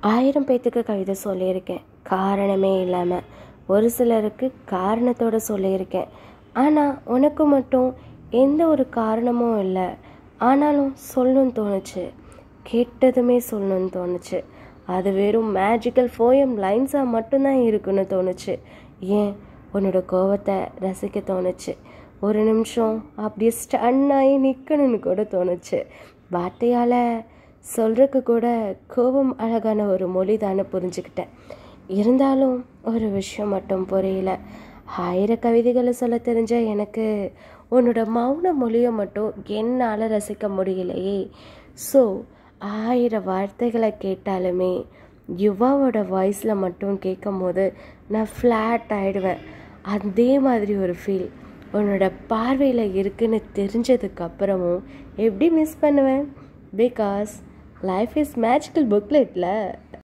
1000 பேத்துக்கு கவிதை சொல்லியிருக்கேன் காரணமே இல்லாமல். ஒரு சிலருக்கு காரணத்தோடு சொல்லியிருக்கேன். ஆனால் உனக்கு மட்டும் எந்த ஒரு காரணமும் இல்லை. ஆனாலும் சொல்லணும்னு தோணுச்சு. கேட்டதுமே சொல்லணும்னு தோணுச்சு. அது வெறும் மேஜிக்கல் போயம் லைன்ஸாக மட்டும்தான் இருக்குன்னு தோணுச்சு. ஏன் உன்னோட கோவத்தை ரசிக்க தோணுச்சு. ஒரு நிமிஷம் அப்படியே ஸ்டன் ஆகி நிற்கணும்னு கூட தோணுச்சு. வார்த்தையால் சொல்கிறதுக்கு கூட கோபம் அழகான ஒரு மொழி தானே புரிஞ்சுக்கிட்டேன். இருந்தாலும் ஒரு விஷயம் மட்டும் புரியல. 1000 கவிதைகளை சொல்ல தெரிஞ்ச எனக்கு உன்னோட மௌன மொழியை மட்டும் என்னால் ரசிக்க முடியலையே. ஸோ 1000 வார்த்தைகளை கேட்டாலுமே யுவாவோட வாய்ஸில் மட்டும் கேட்கும் போது நான் ஃப்ளாட் ஆகிடுவேன். அதே மாதிரி ஒரு ஃபீல் உன்னோட பார்வையில் இருக்குன்னு தெரிஞ்சதுக்கப்புறமும் எப்படி மிஸ் பண்ணுவேன்? Because life is magical புக்லெட்டில்.